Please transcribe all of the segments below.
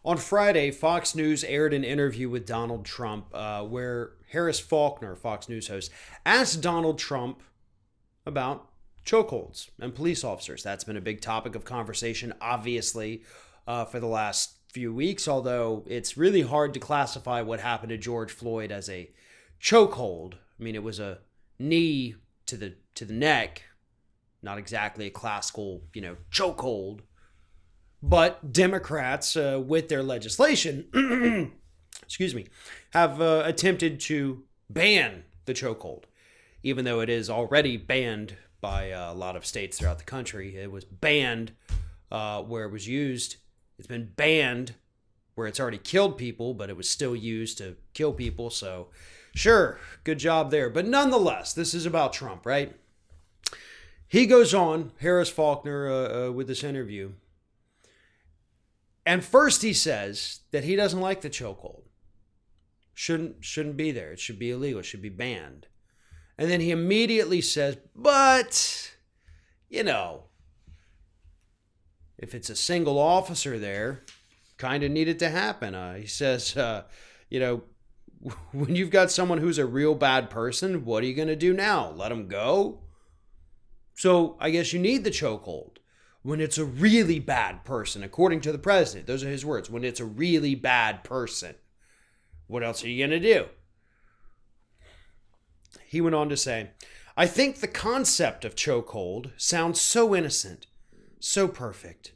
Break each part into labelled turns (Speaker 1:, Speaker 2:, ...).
Speaker 1: On Friday, Fox News aired an interview with Donald Trump where Harris Faulkner, Fox News host, asked Donald Trump about chokeholds and police officers. That's been a big topic of conversation, obviously, for the last few weeks, although it's really hard to classify what happened to George Floyd as a chokehold. I mean, it was a knee to the neck, not exactly a classical, chokehold. But Democrats, with their legislation, excuse me, have attempted to ban the chokehold, even though it is already banned by a lot of states throughout the country. It was banned where it was used. It's been banned where it's already killed people, but it was still used to kill people. So, sure, good job there. But nonetheless, this is about Trump, right? He goes on, Harris Faulkner, with this interview. And first he says that he doesn't like the chokehold. Shouldn't be there. It should be illegal. It should be banned. And then he immediately says, but, if it's a single officer there, kind of need it to happen. He says, when you've got someone who's a real bad person, what are you going to do now? Let him go? So I guess you need the chokehold. When it's a really bad person, according to the president. Those are his words. When it's a really bad person. What else are you going to do? He went on to say, I think the concept of chokehold sounds so innocent, so perfect.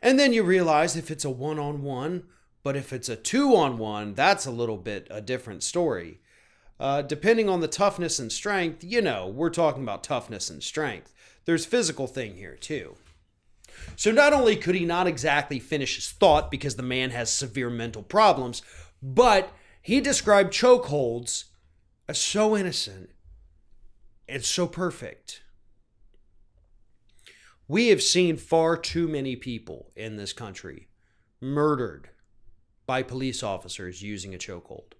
Speaker 1: And then you realize if it's a one-on-one, but if it's a two-on-one, that's a little bit a different story. Depending on the toughness and strength, we're talking about toughness and strength. There's physical thing here too. So not only could he not exactly finish his thought because the man has severe mental problems, but he described chokeholds as so innocent and so perfect. We have seen far too many people in this country murdered by police officers using a chokehold.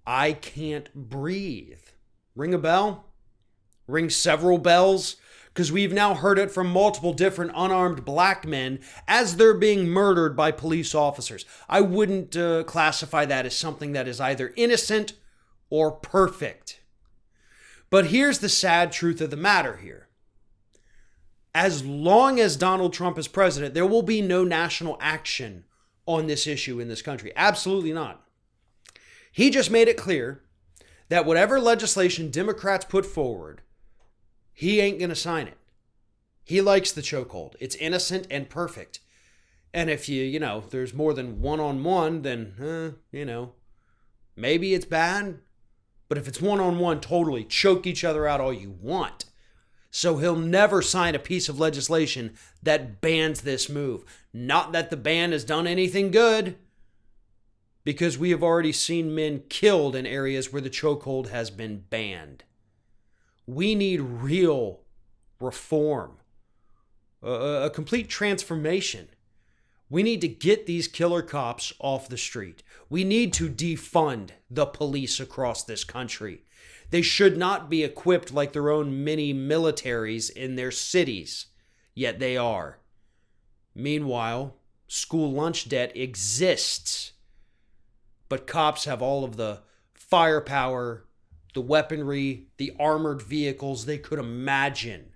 Speaker 1: I can't breathe. Ring a bell? Ring several bells? Because we've now heard it from multiple different unarmed black men as they're being murdered by police officers. I wouldn't classify that as something that is either innocent or perfect. But here's the sad truth of the matter here. As long as Donald Trump is president, there will be no national action on this issue in this country. Absolutely not. He just made it clear that whatever legislation Democrats put forward, he ain't going to sign it. He likes the chokehold. It's innocent and perfect. And if there's more than one-on-one, then, maybe it's bad. But if it's one-on-one, totally choke each other out all you want. So he'll never sign a piece of legislation that bans this move. Not that the ban has done anything good, because we have already seen men killed in areas where the chokehold has been banned. We need real reform, a complete transformation. We need to get these killer cops off the street. We need to defund the police across this country. They should not be equipped like their own mini militaries in their cities, yet they are. Meanwhile, school lunch debt exists, but cops have all of the firepower, the weaponry, the armored vehicles they could imagine.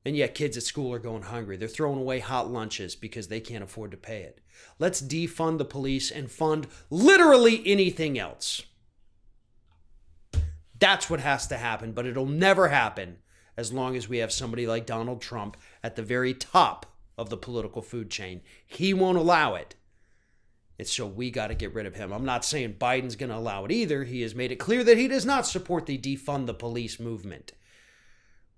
Speaker 1: And yet kids at school are going hungry. They're throwing away hot lunches because they can't afford to pay it. Let's defund the police and fund literally anything else. That's what has to happen, but it'll never happen as long as we have somebody like Donald Trump at the very top of the political food chain. He won't allow it. And so we got to get rid of him. I'm not saying Biden's going to allow it either. He has made it clear that he does not support the defund the police movement.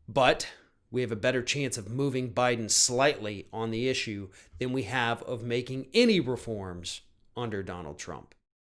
Speaker 1: But we have a better chance of moving Biden slightly on the issue than we have of making any reforms under Donald Trump.